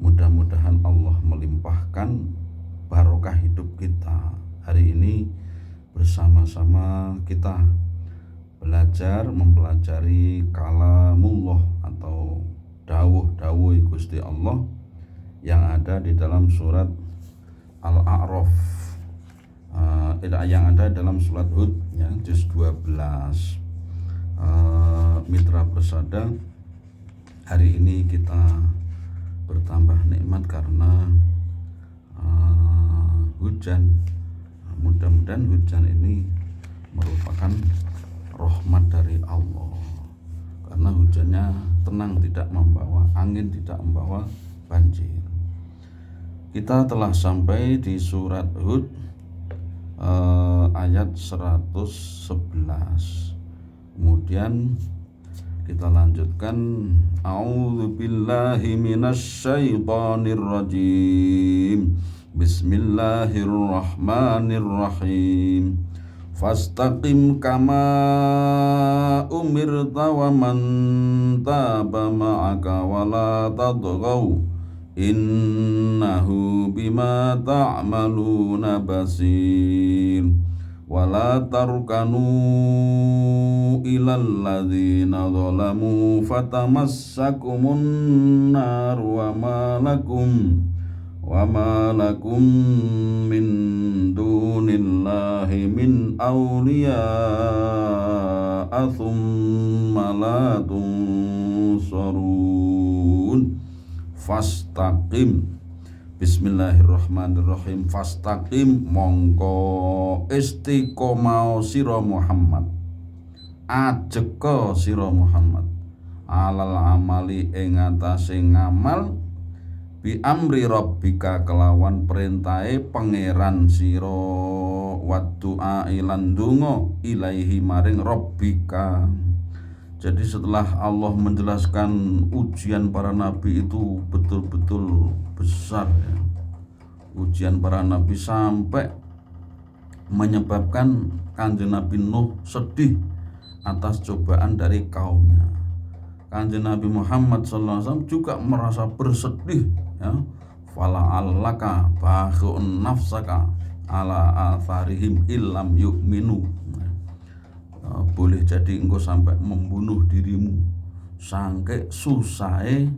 Mudah-mudahan Allah melimpahkan barokah hidup kita. Hari ini bersama-sama kita mempelajari kalamullah atau dawuh Gusti Allah yang ada di dalam surat Al-A'raf, yang ada dalam surat Hud ya, juz 12. Mitra Persada, hari ini kita bertambah nikmat karena hujan. Mudah-mudahan hujan ini merupakan rahmat dari Allah, karena hujannya tenang, tidak membawa angin, tidak membawa banjir. Kita telah sampai di surat Hud ayat 111. Kemudian kita lanjutkan, a'udzubillahi minasyaitonir rajim. Bismillahirrahmanirrahim. Fastaqim kama umirta wa man taba ma'aka wa la tadghaw innahu bima ta'maluna basir. Wala tarkanu ilal ladzina zalamu fatamassakumun nar wa ma lakum min dunillahi min awliya thumma la tunsarun. Fastaqim. Bismillahirrahmanirrahim. Fastaqim, mongko istiqomah sira Muhammad, ajeka sira Muhammad, alal amali ing atase ngamal, bi amri rabbika kelawan perintahe pangeran sira, wa du'a ilan donga ilaihi maring rabbika. Jadi setelah Allah menjelaskan ujian para nabi itu betul-betul besar ya. Ujian para nabi sampai menyebabkan Kanjeng Nabi Nuh sedih atas cobaan dari kaumnya. Kanjeng Nabi Muhammad SAW juga merasa bersedih ya. Fala'allaka bakhi'un nafsaka ala atharihim illam yu'minu. Boleh jadi engkau sampai membunuh dirimu sampai susahnya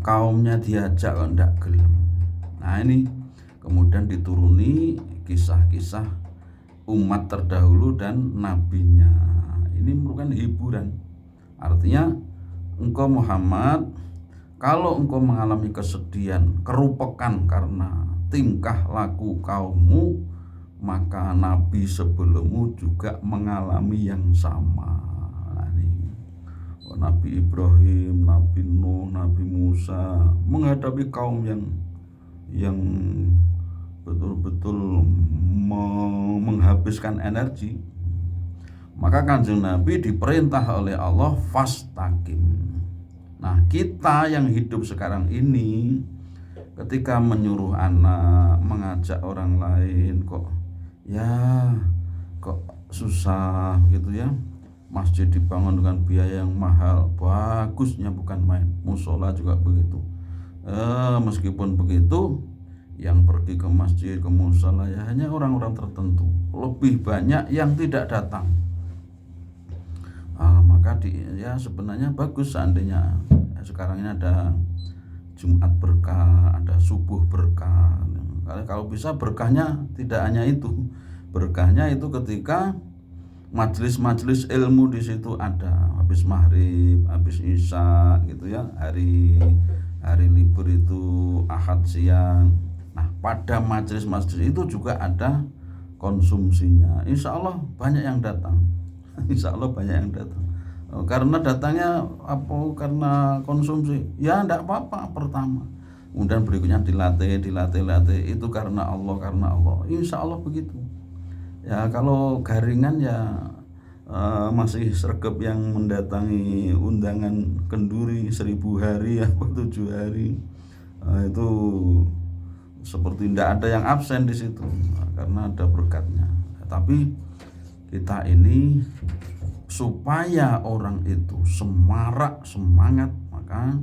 kaumnya diajak kok ndak gelem. Nah ini kemudian dituruni kisah-kisah umat terdahulu dan nabinya. Ini merupakan hiburan. Artinya engkau Muhammad, kalau engkau mengalami kesedihan, kerupekan karena tingkah laku kaummu, maka nabi sebelummu juga mengalami yang sama. Nah, ini Nabi Ibrahim, Nabi Nuh, Nabi Musa menghadapi kaum yang betul-betul menghabiskan energi. Maka Kanjeng Nabi diperintah oleh Allah fastaqim. Nah, kita yang hidup sekarang ini ketika menyuruh anak, mengajak orang lain kok susah gitu ya. Masjid dibangun dengan biaya yang mahal, bagusnya bukan main. Musola juga begitu. Meskipun begitu, yang pergi ke masjid, ke musola ya hanya orang-orang tertentu. Lebih banyak yang tidak datang. Maka sebenarnya bagus seandainya sekarang ini ada Jumat berkah, ada subuh berkah. Kalau bisa berkahnya tidak hanya itu. Berkahnya itu ketika majelis-majelis ilmu di situ ada, habis maghrib, habis isya gitu ya. Hari libur itu Ahad siang. Nah, pada majelis-majelis itu juga ada konsumsinya. Insya Allah banyak yang datang. Insya Allah banyak yang datang. Karena datangnya karena konsumsi, ya enggak apa-apa pertama. Kemudian berikutnya dilatih itu karena Allah. Insya Allah begitu. Ya kalau garingan ya masih sregep yang mendatangi undangan kenduri 1000 hari 7 hari. Itu seperti tidak ada yang absen di situ karena ada berkatnya. Tapi kita ini supaya orang itu semarak semangat, maka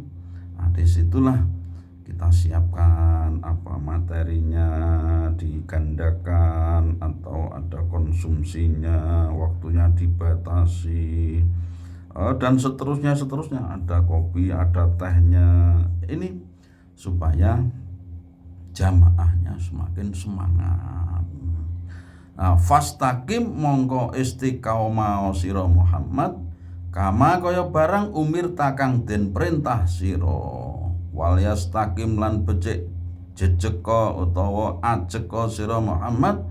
disitulah kita siapkan apa materinya, digandakan atau ada konsumsinya, waktunya dibatasi, dan seterusnya ada kopi, ada tehnya, ini supaya jamaahnya semakin semangat. Fastaqim mongko istiqomah sira Muhammad kama kaya barang umir takang den perintah sira, wal yastaqim lan becik jejeka utawa ajeka sira Muhammad,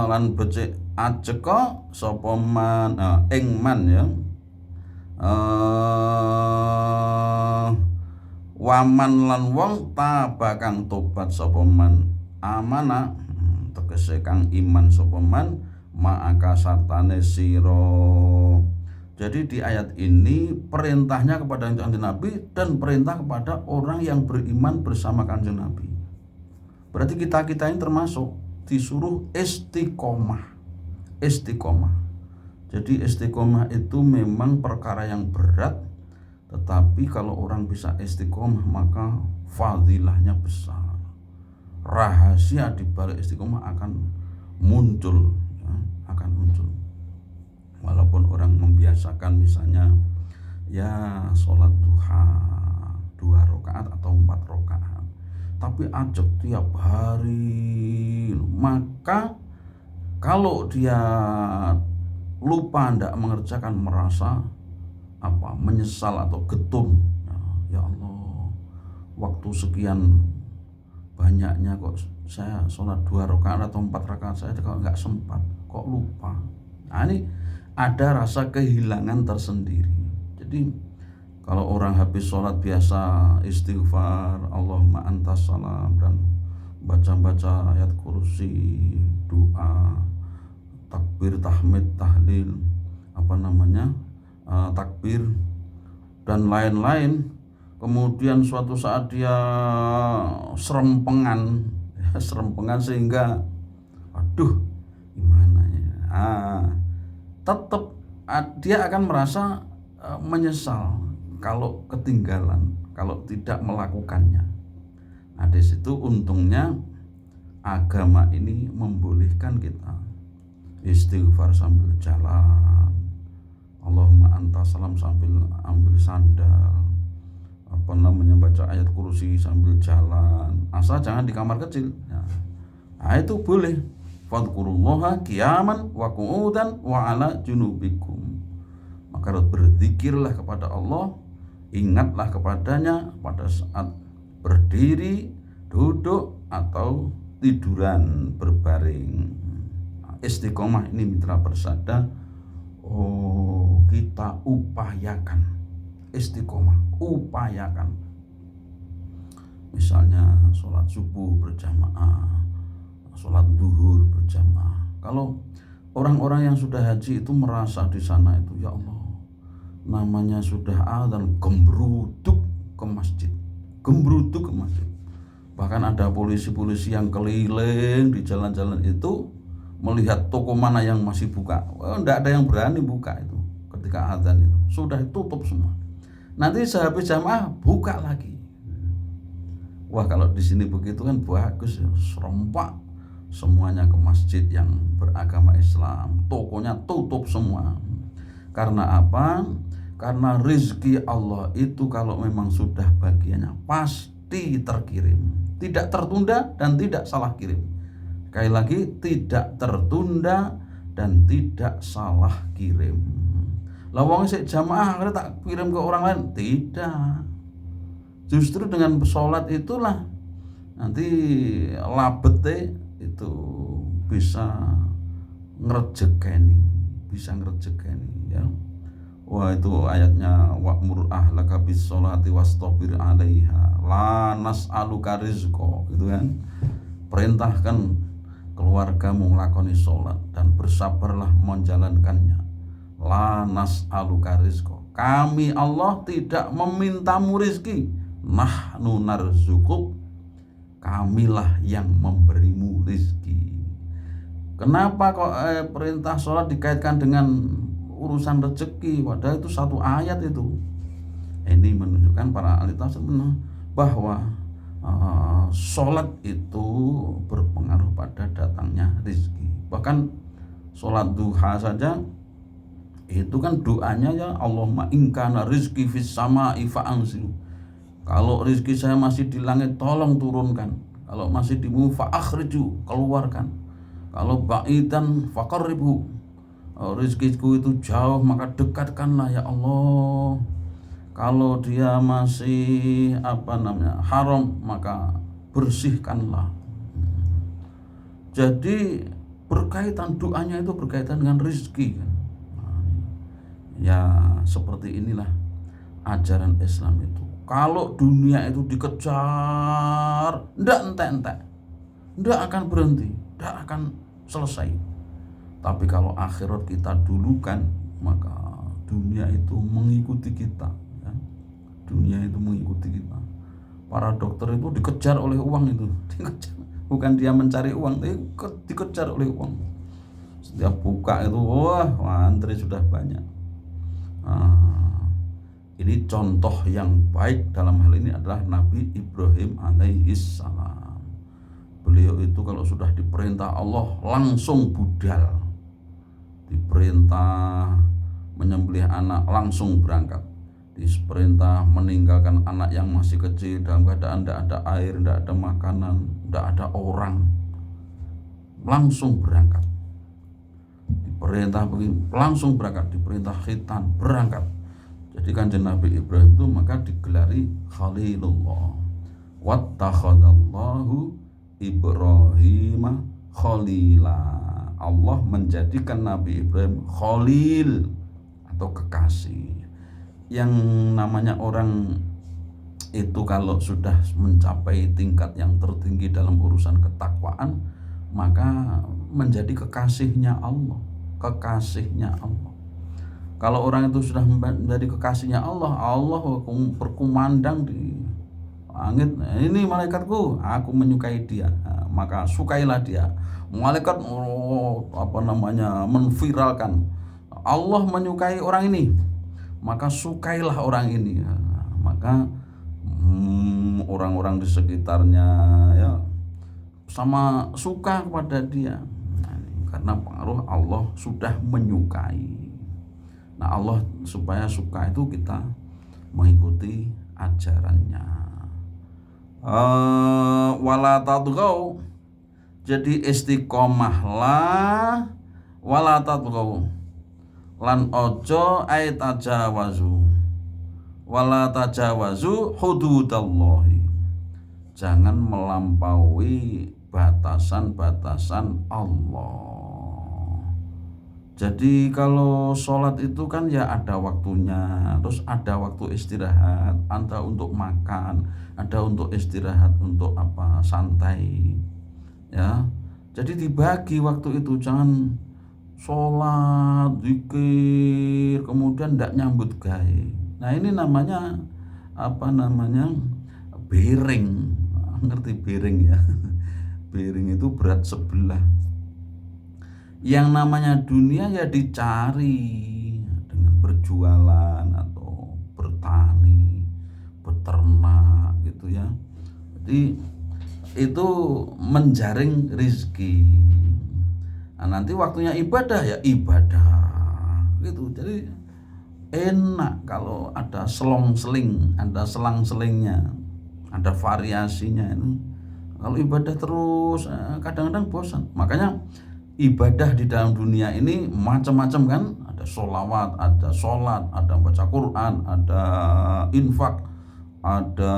lan becik ajeka sapa man ing man ya, waman lan wong tabakang tobat sapa man amana tegese kang iman sapa man ma'aka sartane sira. Jadi di ayat ini perintahnya kepada Kanjeng Nabi dan perintah kepada orang yang beriman bersama Kanjeng Nabi. Berarti kita ini termasuk disuruh istiqomah. Jadi istiqomah itu memang perkara yang berat, tetapi kalau orang bisa istiqomah maka fadilahnya besar. Rahasia di balik istiqomah akan muncul. Walaupun orang membiasakan misalnya ya sholat duha 2 rakaat atau 4 rakaat, tapi ajak tiap hari, maka kalau dia lupa tidak mengerjakan merasa menyesal atau getun, ya Allah, waktu sekian banyaknya kok saya sholat 2 rakaat atau 4 rakaat saya kok nggak sempat, kok lupa. Nah, ini ada rasa kehilangan tersendiri. Jadi kalau orang habis sholat biasa istighfar, Allahumma antas salam, dan baca ayat kursi, doa, takbir, tahmid, tahlil, takbir dan lain-lain. Kemudian suatu saat dia serempengan sehingga gimana ya, tetap dia akan merasa menyesal kalau ketinggalan, kalau tidak melakukannya. Nah, di situ untungnya agama ini membolehkan kita istighfar sambil jalan, Allahumma antas salam sambil ambil sandal, baca ayat kursi sambil jalan, asal jangan di kamar kecil. Nah, itu boleh. Fadhkurullaha qiyaman wa qu'udan wa ala junubikum. Maka berzikirlah kepada Allah, ingatlah kepadanya pada saat berdiri, duduk atau tiduran berbaring. Istiqomah ini mitra persada, kita upayakan istiqomah, upayakan. Misalnya sholat subuh berjamaah, sholat duhur berjamaah. Kalau orang-orang yang sudah haji itu merasa di sana itu, ya Allah, namanya sudah adzan, gembruduk ke masjid. Bahkan ada polisi-polisi yang keliling di jalan-jalan itu melihat toko mana yang masih buka. Tidak ada yang berani buka itu ketika adzan itu. Sudah tutup semua. Nanti sehabis jamaah buka lagi. Wah, kalau di sini begitu kan bagus ya, serempak semuanya ke masjid yang beragama Islam, tokonya tutup semua. Karena apa? Karena rezeki Allah itu kalau memang sudah bagiannya pasti terkirim, tidak tertunda dan tidak salah kirim. Sekali lagi, tidak tertunda dan tidak salah kirim. Lawang sik jamaah akhirnya tak kirim ke orang lain, tidak. Justru dengan sholat itulah nanti labete itu bisa ngerejekeni ya. Wah, itu ayatnya wa'mur ahlaka bis sholati wastabir 'alaiha la nas'aluka rizqa, gitu kan. Perintahkan keluargamu nglakoni sholat dan bersabarlah menjalankannya. La nas'aluka rizqa, kami Allah tidak memintamu rizki, nahnu narzukuk, kamilah yang memberimu rizki. Kenapa kok perintah sholat dikaitkan dengan urusan rezeki? Padahal itu satu ayat itu. Ini menunjukkan para ahli tafsir bahwa Sholat itu berpengaruh pada datangnya rizki. Bahkan sholat duha saja itu kan doanya ya Allahumma ingkana rizki fis sama'i fa'anzil. Kalau rizki saya masih di langit tolong turunkan. Kalau masih di bumi fa'akhriju, keluarkan. Kalau ba'idan faqarribhu, rizkiku itu jauh maka dekatkanlah ya Allah. Kalau dia masih haram maka bersihkanlah. Jadi berkaitan doanya itu berkaitan dengan rizki kan. Ya seperti inilah ajaran Islam itu. Kalau dunia itu dikejar, ndak entek-entek, ndak akan berhenti, ndak akan selesai. Tapi kalau akhirat kita dulukan, maka dunia itu mengikuti kita. Ya. Dunia itu mengikuti kita. Para dokter itu dikejar oleh uang itu, dikejar. Bukan dia mencari uang, tapi dikejar oleh uang. Setiap buka itu, wah antri sudah banyak. Ini contoh yang baik dalam hal ini adalah Nabi Ibrahim alaihissalam. Beliau itu kalau sudah diperintah Allah langsung budal. Diperintah menyembelih anak langsung berangkat. Diperintah meninggalkan anak yang masih kecil dalam keadaan tidak ada air, tidak ada makanan, tidak ada orang, langsung berangkat. Diperintah begini langsung berangkat, diperintah khitan berangkat. Jadi kanjeng Nabi Ibrahim itu maka digelari Khalilullah. Wattakhadallahu Ibrahim Khalila. Allah menjadikan Nabi Ibrahim Khalil atau kekasih. Yang namanya orang itu kalau sudah mencapai tingkat yang tertinggi dalam urusan ketakwaan, maka menjadi kekasihnya Allah. Kekasihnya Allah. Kalau orang itu sudah menjadi kekasihnya Allah, Allah berkumandang di langit, ini malaikatku, aku menyukai dia, maka sukailah dia. Malaikat menviralkan, Allah menyukai orang ini, maka sukailah orang ini. Maka orang-orang di sekitarnya ya sama suka kepada dia. Karena pengaruh Allah sudah menyukai. Nah Allah supaya suka itu kita mengikuti ajarannya. Wala tadghaw, jadi istiqomahlah, wala tadghaw lan ojo ay tajawazu, wala tajawazu hududallahi, jangan melampaui batasan-batasan Allah. Jadi kalau sholat itu kan ya ada waktunya, terus ada waktu istirahat, ada untuk makan, ada untuk istirahat, untuk santai, ya. Jadi dibagi waktu itu, jangan sholat, zikir, kemudian tidak nyambut gawe. Nah ini namanya bering, ngerti bering ya? Bering itu berat sebelah. Yang namanya dunia ya dicari dengan berjualan atau bertani, beternak gitu ya. Jadi itu menjaring rizki. Nah, nanti waktunya ibadah ya ibadah gitu. Jadi enak kalau ada selang-seling, ada selang-selingnya, ada variasinya itu. Kalau ibadah terus kadang-kadang bosan. Makanya ibadah di dalam dunia ini macam-macam kan, ada sholawat, ada sholat, ada baca Quran, ada infak, ada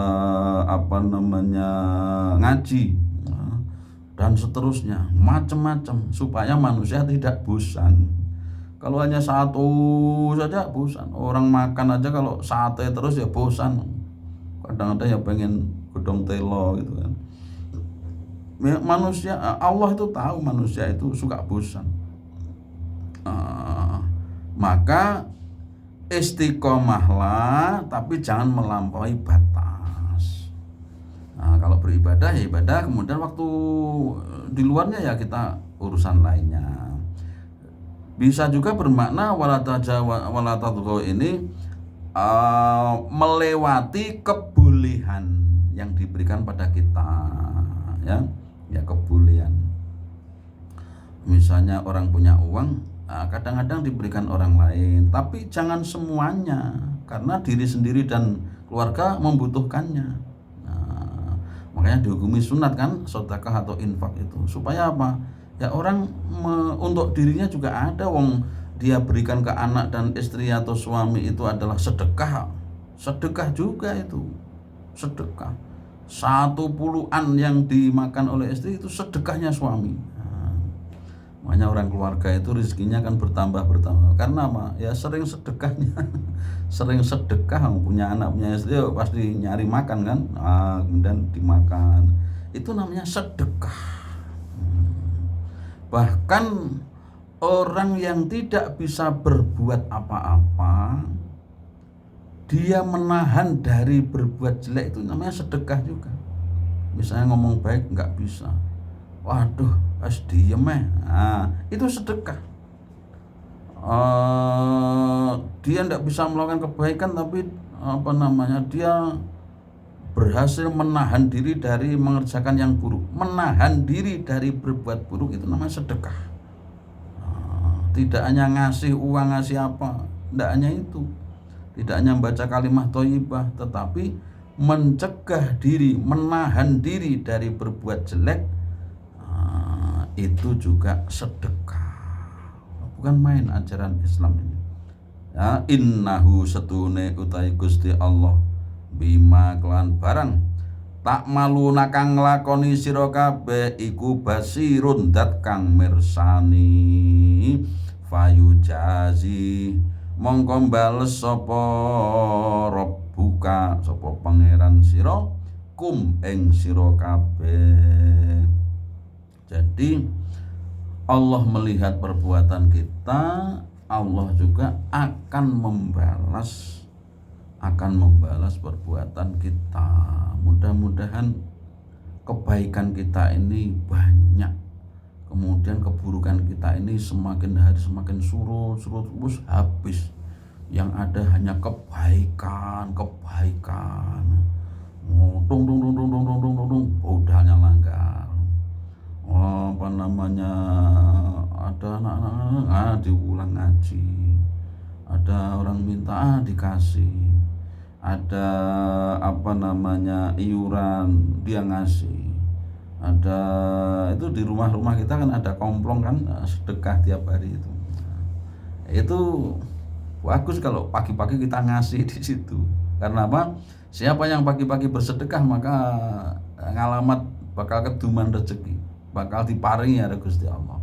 ngaji, dan seterusnya, macam-macam supaya manusia tidak bosan. Kalau hanya satu saja bosan. Orang makan aja kalau sate terus ya bosan. Kadang-kadang ya pengen godong telo gitu kan. Manusia, Allah itu tahu manusia itu suka bosan. Maka istiqomahlah, tapi jangan melampaui batas. Nah, kalau beribadah ya ibadah, kemudian waktu di luarnya ya kita urusan lainnya. Bisa juga bermakna wala tadghaw ini melewati kebolehan. yang diberikan pada kita, ya kebolehan. Misalnya orang punya uang, kadang-kadang diberikan orang lain, tapi jangan semuanya, karena diri sendiri dan keluarga membutuhkannya. Makanya dihukumi sunat kan, sedekah atau infak itu, supaya apa? Ya orang untuk dirinya juga ada, wong dia berikan ke anak dan istri atau suami itu adalah sedekah juga itu sedekah. 10 yang dimakan oleh istri itu sedekahnya suami. Makanya orang keluarga itu rezekinya akan bertambah karena apa? Ya sering sedekahnya. Sering sedekah, punya anak punya istri pasti nyari makan kan, kemudian dimakan, itu namanya sedekah. Bahkan orang yang tidak bisa berbuat apa-apa, dia menahan dari berbuat jelek, itu namanya sedekah juga. Misalnya ngomong baik nggak bisa, waduh pas diem itu sedekah. Dia tidak bisa melakukan kebaikan, tapi dia berhasil menahan diri dari mengerjakan yang buruk, menahan diri dari berbuat buruk, itu namanya sedekah. Tidak hanya ngasih uang, ngasih apa, tidak hanya itu, tidak hanya membaca kalimat thayyibah, tetapi mencegah diri, menahan diri dari berbuat jelek, itu juga sedekah. Bukan main ajaran Islam ini. Ya, innahu setune utai Gusti Allah bima kelan barang tak maluna kang nglakoni sira kabeh iku basirun dat kang mirsani fayujazi mongko bales sapa Rabbuka, sapa pangeran sira kum ing sira kabeh. Jadi Allah melihat perbuatan kita, Allah juga akan membalas perbuatan kita. Mudah-mudahan kebaikan kita ini banyak, kemudian keburukan kita ini semakin hari semakin surut terus habis. Yang ada hanya kebaikan. Bodalnya langgar. Ada anak-anak diulang ngaji, ada orang minta dikasih, ada iuran dia ngasih, ada itu di rumah-rumah kita kan ada komplong kan, sedekah tiap hari itu. Itu bagus kalau pagi-pagi kita ngasih di situ. Karena apa? Siapa yang pagi-pagi bersedekah maka ngalamat bakal keduman rezeki, bakal diparingi oleh Gusti Allah.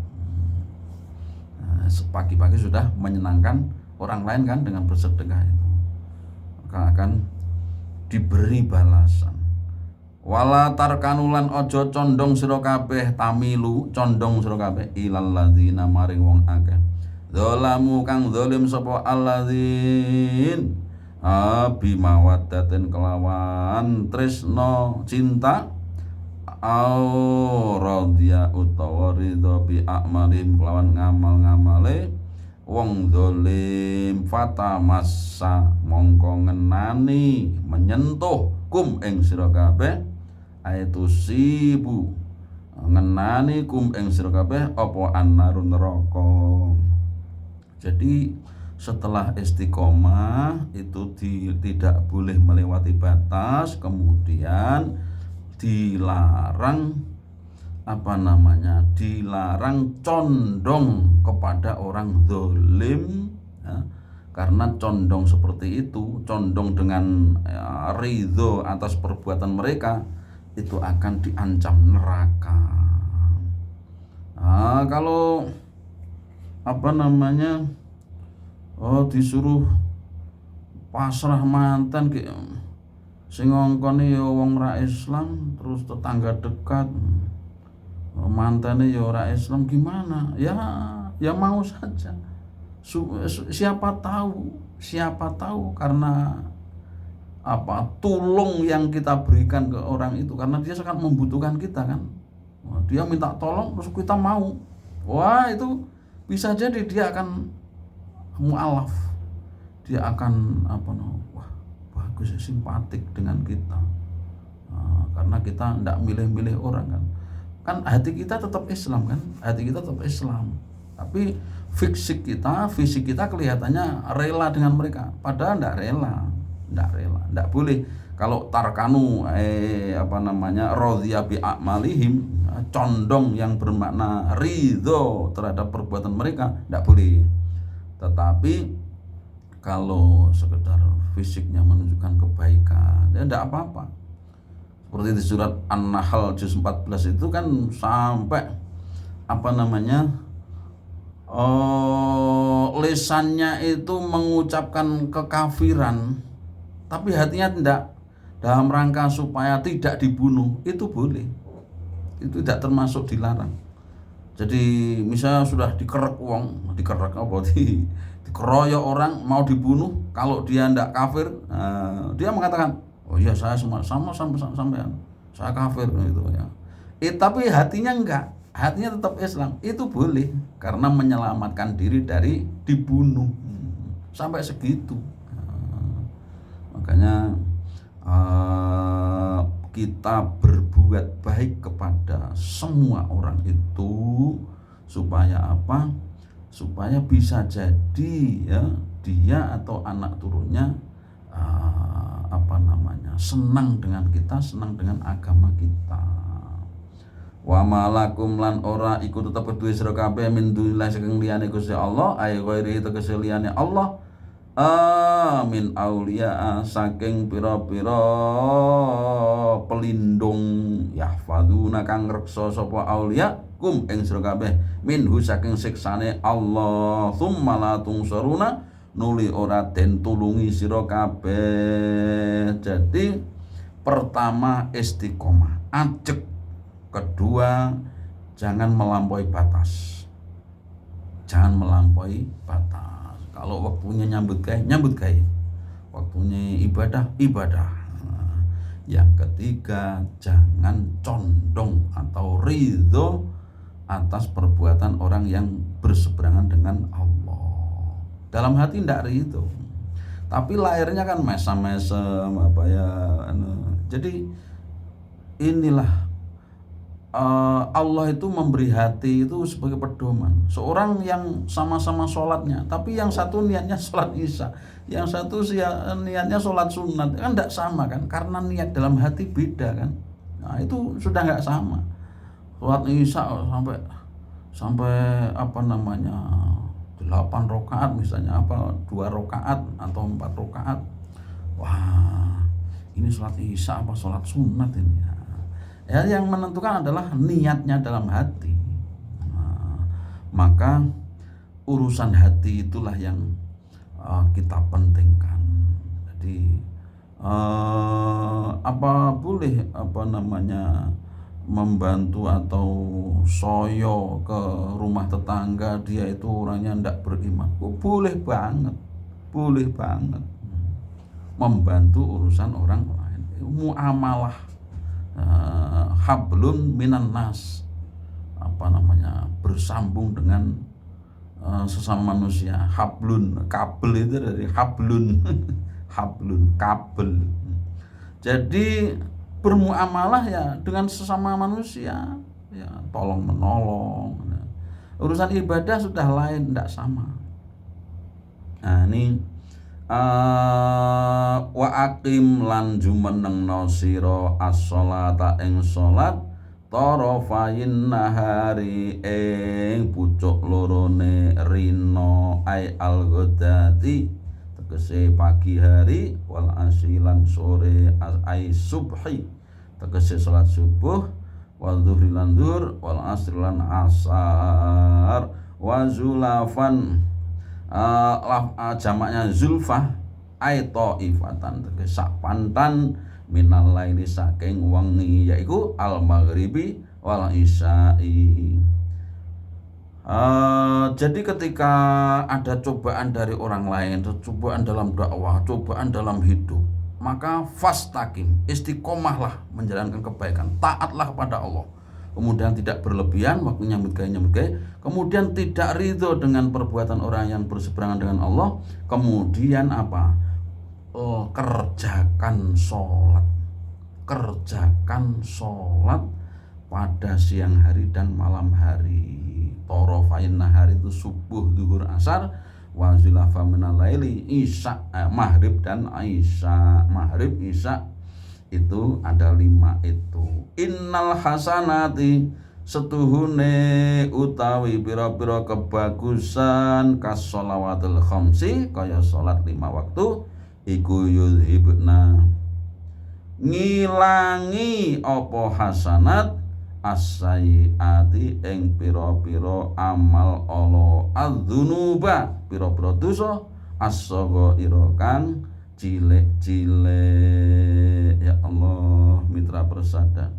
Pagi-pagi sudah menyenangkan orang lain kan dengan bersedekah itu, maka akan diberi balasan. Wala tarkanulan ojo condong sira kabeh, tamilu condong sira kabeh ilal ladzina maring wong akeh zalamu kang zalim sapa alladzin bimawaddatin kelawan tresno cinta au radhiya utawa ridho bi a'malim kelawan ngamal-ngamale wong zalim fatamassa mongko ngenani menyentuh kum ing sira kabeh aitu sibu ngenani kum ing sira kabeh apa annarun neraka. Jadi setelah istiqomah itu tidak boleh melewati batas, kemudian dilarang condong kepada orang zalim, ya. Karena condong seperti itu, condong dengan ridho atas perbuatan mereka, itu akan diancam neraka. Kalau disuruh pasrah mantan sing ngongkone ya wong ra Islam, terus tetangga dekat mantane ya ora Islam, gimana? Ya mau saja. Siapa tahu karena tulung yang kita berikan ke orang itu, karena dia sangat membutuhkan kita kan. Dia minta tolong terus kita mau. Wah, itu bisa jadi dia akan mu'alaf. Dia akan bagus, simpatik dengan kita. karena kita tidak milih-milih orang kan hati kita tetap Islam kan, hati kita tetap Islam, tapi fisik kita kelihatannya rela dengan mereka, padahal tidak rela, tidak boleh. Kalau tarkanu radhiya bi a'malihim, condong yang bermakna ridho terhadap perbuatan mereka, tidak boleh. Tetapi kalau sekedar fisiknya menunjukkan kebaikan, ya tidak apa-apa. Seperti di surat An-Nahl juz 14 itu kan sampai lisannya itu mengucapkan kekafiran, tapi hatinya tidak, dalam rangka supaya tidak dibunuh, itu boleh, itu tidak termasuk dilarang. Jadi misalnya sudah dikeroyok orang mau dibunuh, kalau dia tidak kafir, dia mengatakan, oh iya saya sama sampean, saya kafir gitu ya. Tapi hatinya enggak, hatinya tetap Islam, itu boleh karena menyelamatkan diri dari dibunuh. Sampai segitu. Makanya kita berbuat baik kepada semua orang itu supaya apa? Supaya bisa jadi ya dia atau anak turunnya senang dengan kita, senang dengan agama kita. Wa malakum lan ora iku tetep kedue sira kabeh min dunillah saking liyane Gusti Allah, ay ghairi tegese liyane Allah, min aulia saking pira-pira pelindung yahfadzuna kang reksa sapa aulia kum ing sira kabeh minhu saking siksane Allah, tsumma la tungsaruna nuli ora den tulungi sira kabeh. Jadi pertama istiqomah, ajek. Kedua, jangan melampaui batas. Jangan melampaui batas. Kalau waktunya nyambut gawe. Waktunya ibadah. Yang ketiga, jangan condong atau ridho atas perbuatan orang yang berseberangan dengan Allah. Dalam hati tidak ridho, tapi lahirnya kan mesem-mesem Jadi inilah Allah itu memberi hati itu sebagai pedoman. Seorang yang sama-sama sholatnya, tapi yang satu niatnya sholat isya, yang satu niatnya sholat sunat, kan tidak sama kan, karena niat dalam hati beda kan. Nah itu sudah nggak sama. Sholat isya sampai 8 rakaat misalnya, 2 rakaat atau 4 rakaat. Wah, ini sholat isya apa sholat sunat ini ya? Ya, yang menentukan adalah niatnya dalam hati. Maka urusan hati itulah yang kita pentingkan. Jadi membantu atau soyo ke rumah tetangga, dia itu orangnya tidak beriman, boleh banget membantu urusan orang lain. Muamalah hablun minan nas, bersambung dengan sesama manusia. Hablun, kabel itu dari hablun kabel. Jadi bermuamalah ya dengan sesama manusia, ya tolong menolong. Urusan ibadah sudah lain, tidak sama. Nah ini wa aqim lan jumenengno sira as-sholata ing salat tarafayin nahari ing pucuk lorone rino ai al-ghadati tegese pagi hari, wal asilan sore ai subhi tegese salat subuh, wal dhuhri lan dhuhr, wal asri lan asar, wa zulafan jamaknya zulfah ai taifatan tegese sak pantan minal laili saking wengi, yaiku al maghribi wal isya'i. Jadi ketika ada cobaan dari orang lain, cobaan dalam dakwah, cobaan dalam hidup, maka fastaqim, istiqomahlah menjalankan kebaikan, taatlah kepada Allah. Kemudian tidak berlebihan, waktunya nyambut gawe, kemudian tidak ridho dengan perbuatan orang yang berseberangan dengan Allah. Kemudian kerjakan sholat, kerjakan sholat pada siang hari dan malam hari. Torofain nahar itu subuh, zuhur, asar, wa zulafa minal laili, isya, maghrib dan isya. Maghrib, isya itu ada 5 itu. Innal hasanati, setuhune utawi pira-pira kebagusan kasolawatul khamsi, kaya salat 5 waktu, iku yuzhibna, ngilangi apa hasanat, as-sayyiati ing pira-pira amal ala, adzunuba pira-pira dosa, as-saghaira kang cilik-cilik. Ya Allah, mitra persada,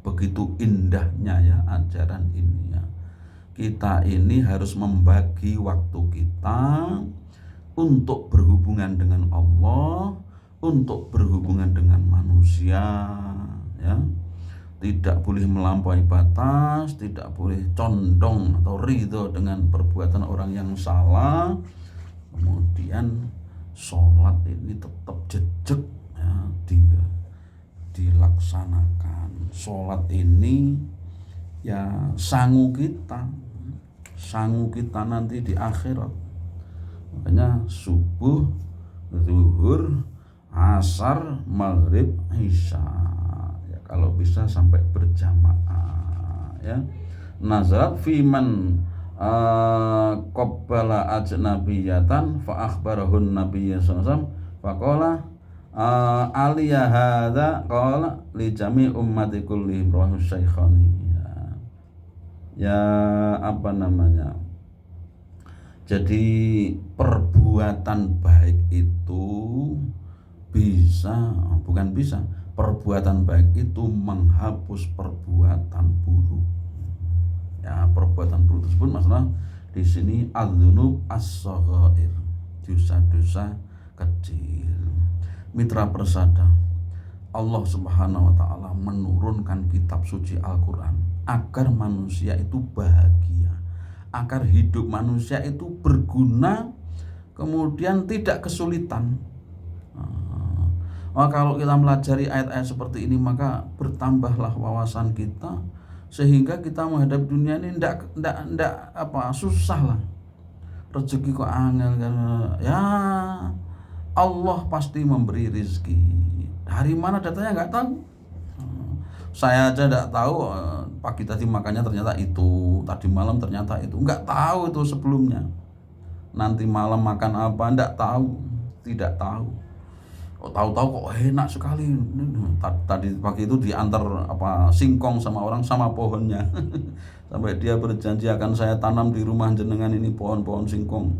begitu indahnya ya ajaran ini ya. Kita ini harus membagi waktu kita untuk berhubungan dengan Allah, untuk berhubungan dengan manusia ya. Tidak boleh melampaui batas, tidak boleh condong atau ridho dengan perbuatan orang yang salah. Kemudian sholat ini tetap jejak ya, dilaksanakan. Sholat ini ya sangu kita nanti di akhirat. Makanya subuh, zuhur, asar, maghrib, isya ya, kalau bisa sampai berjamaah ya. Nazarat fiman qabbala ajnabiyatan fa akhbarahun nabiyya sallallahu alaihi wasallam faqala aliyah hadza qala li jami ummati kullihim rawahu syaikhani ya apa namanya. Jadi perbuatan baik itu perbuatan baik itu menghapus perbuatan buruk ya. Perbuatan buruk tersebut masalah di sini adzunub as-saghair, dosa-dosa kecil. Mitra persada, Allah Subhanahu wa taala menurunkan kitab suci Al-Qur'an agar manusia itu bahagia, agar hidup manusia itu berguna, kemudian tidak kesulitan. Kalau kita melajari ayat-ayat seperti ini, maka bertambahlah wawasan kita sehingga kita menghadapi dunia ini ndak susah lah. Rezeki kok angel kan ya, Allah pasti memberi rezeki. Dari mana datanya nggak tahu. Saya aja nggak tahu, pagi tadi makannya ternyata itu, tadi malam ternyata itu, nggak tahu itu sebelumnya. Nanti malam makan apa nggak tahu, tidak tahu. Tahu-tahu kok enak sekali. Tadi pagi itu diantar singkong sama orang sama pohonnya. Sampai dia berjanji akan saya tanam di rumah jenengan ini pohon-pohon singkong.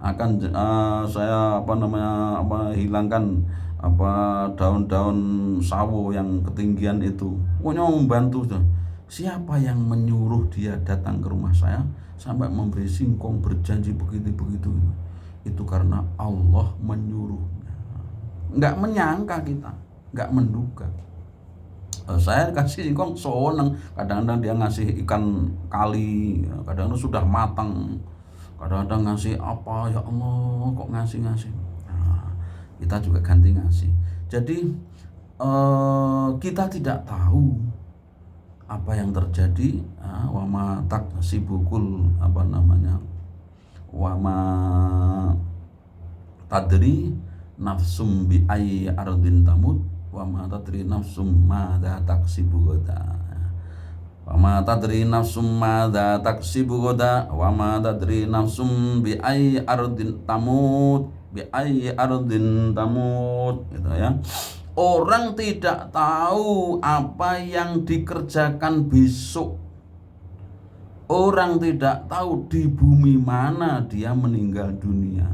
Akan saya hilangkan daun-daun sawo yang ketinggian itu. Pokoknya membantu. Siapa yang menyuruh dia datang ke rumah saya sampai memberi singkong, berjanji begitu-begitu? Itu karena Allah menyuruh. Nggak menyangka kita, nggak menduga. Saya kasih singkong seneng, kadang-kadang dia ngasih ikan kali, kadang-kadang sudah matang, kadang-kadang ngasih apa, ya Allah kok ngasih. Nah, kita juga ganti ngasih. Jadi kita tidak tahu apa yang terjadi. Wama taksibukul wama tadri nafsum bi ayyi ardin tamut wa ma tadri nafsum madza taksibu gada wa ma tadri nafsum madza taksibu gada wa ma tadri nafsum bi ayyi ardin tamut gitu ya. Orang tidak tahu apa yang dikerjakan besok. Orang tidak tahu di bumi mana dia meninggal dunia.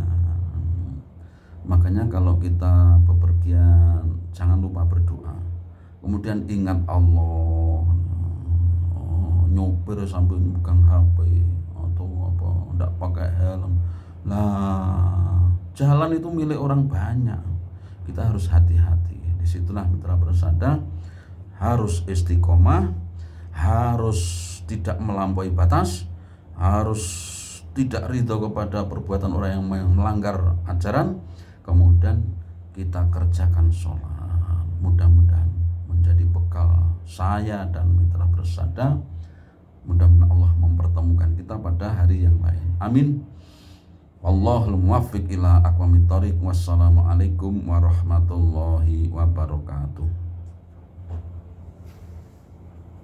Makanya kalau kita bepergian jangan lupa berdoa. Kemudian ingat Allah. Nyopir sambil megang HP atau enggak pakai helm. Lah, jalan itu milik orang banyak. Kita harus hati-hati. Disitulah mitra persada harus istiqomah, harus tidak melampaui batas, harus tidak ridho kepada perbuatan orang yang melanggar ajaran. Kemudian kita kerjakan sholat. mudah-mudahan menjadi bekal saya dan mitra bersada. Mudah-mudahan Allah mempertemukan kita pada hari yang lain. Amin. Wallahul muwaffiq ila aqwamit thoriq. Wassalamualaikum warahmatullahi